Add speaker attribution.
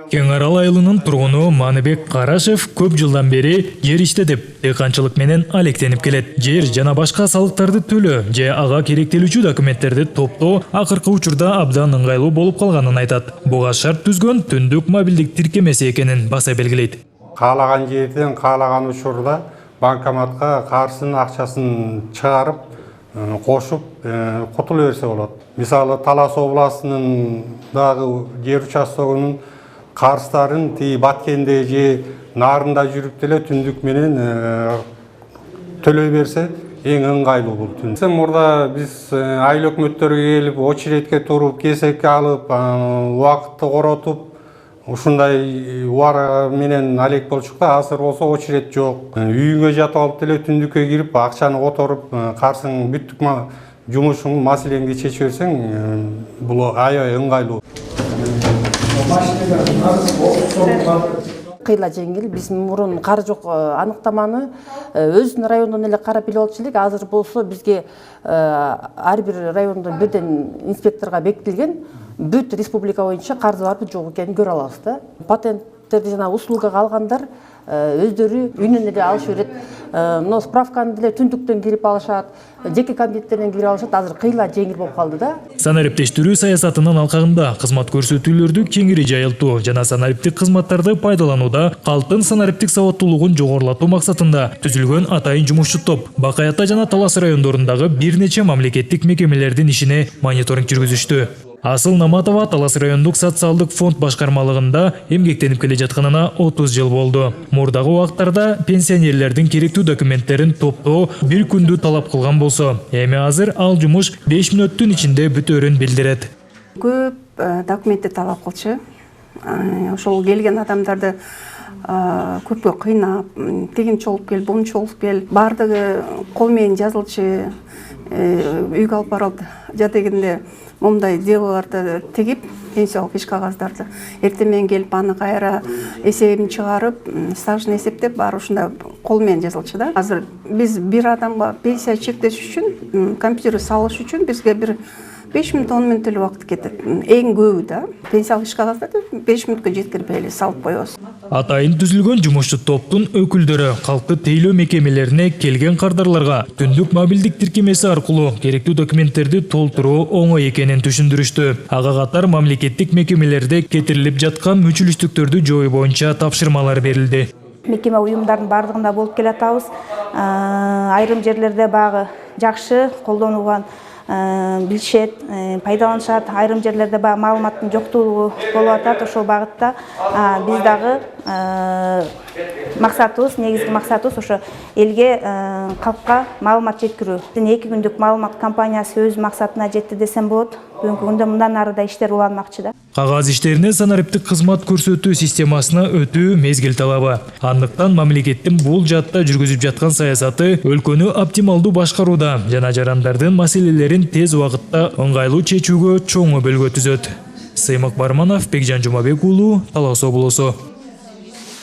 Speaker 1: Кең Арал айылынын тургуну Маныбек Карашев көп жылдан бери жер иштедип, дыйканчылык менен алектенип келет. Жер жана башка салыктарды төлөө же ага керектелүүчү документтерди топтоо акыркы учурда абдан ыңгайлуу болуп калганын айтат. Буга шарт түзгөн түндүк мобилдик тиркемеси экенин баса белгилейт.
Speaker 2: Каалаган жерден каалаган учурда банкоматка каржысынын акчасын чыгарып, кошуп кутула берсе болот. Мисалы Талас областынын дагы жер участогунун каржыстарын Баткенде же Нарында жүрүп деле түндүк менен төлөй берсе эң ыңгайлуу бул түн. Мурда биз айыл өкмөттөргө келип, очередке туруп, кесекке алып, убакытты коротуп, ушундай убара менен алек болчук да. Азыр болсо очеред жок. Үйүңө жатып алып деле түндүккө кирип, акчаны которуп, каржысың бүттүк жумушуң, маселеңди чечип берсең, бул аябай ыңгайлуу.
Speaker 3: Кыйла жеңил. Биз мурун кар жок аныктаманы өзүнүн райондон эле карап билип алчу элек. Азыр болсо бизге ар бир райондон бирден инспекторго бекитилген бүт республика боюнча карызы барбы жок экенин көрө алабыз да. Патенттерди жана услугага алгандар өздөрү үйүнөн эле алыш берет. Но справканы деле түндүктөн кирип алышат, жеке кабинеттерден кирип алышат. Азыр кыйла жеңил болуп калды да.
Speaker 1: Санариптештирүү саясатынын алкагында кызмат көрсөтүүлөрдү кеңири жайылтуу жана санариптик кызматтарды пайдаланууда калктын санариптик сабаттуулугун жогорулатуу максатында түзүлгөн атайын жумушчу топ Бакай Ата жана Талас райондорундагы бир нече мамлекеттик мекемелердин ишине мониторинг жүргүзүштү. Асыл Наматова Талас райондук социалдык фонд башкармалыгында эмгектенип келе жатканына 30 жыл болду. Мурдагы убактарда пенсионерлердин керектүү документтерин топтоо бир күндү талап кылган болсо, эми азыр ал жумуш 5 мүнөттүн ичинде бүтөөрүн билдирет.
Speaker 4: Көп документти талап кылчу. Ошол келген адамдарды көпкө кыйнап, тигинчи болуп кел, бунчу болуп кел, бардыгы кол менен жазылчу, үйгө алып барып, дегенде момундай делолорду тегип, пенсиялык иш кагаздарды эртең менен келип аны кайра эсебин чыгарып, стажын эсептеп, баары ушундай кол менен жазылчу да. Азыр биз бир адамга пенсия чектеш үчүн, компьютер салыш үчүн бизге бир 5 мүнөт 10 мүнөт эле убакыт кетет. Эң көбү да. Пенсиялык иш кагаздарды 5 мүнөткө жеткирип эле салып коебуз.
Speaker 1: Атайын түзүлгөн жумушчу топтун өкүлдөрү калкты тейлөө мекемелерине келген кардарларга түндүк мобилдик тиркемеси аркылуу керектүү документтерди толтуруу оңой экенин түшүндүрүштү. Ага катар мамлекеттик мекемелерде кетирилип жаткан мүчүлүштүктөрдү жою боюнча тапшырмалар берилди.
Speaker 5: Мекеме уюмдардын бардыгында болуп келатабыз. Айрым жерлерде багы жакшы колдонулган билишет, пайдаланышат. Айрым жерлерде багы маалыматтын жоктугу болуп атат. Ошол багытта биз дагы максатыбыз, негизги максатыбыз ошо элге, калкка маалымат жеткирүү. 2 күндүк маалымат кампаниясы өз максатына жетти десем болот. Бүгүнкү күндө мындан ары да иштер уланмакчы да.
Speaker 1: Кагаз иштерине санариптик кызмат көрсөтүү системасына өтүү мезгил талабы. Андыктан мамлекеттин бул жаатта жүргүзүп жаткан саясаты өлкөнү оптималдуу башкарууда жана жарандардын маселелерин тез убакытта ыңгайлуу чечүүгө чоң өбөлгө түзөт. Сыймык Барманов, Бекжан Жумабек уулу, Талас облусу.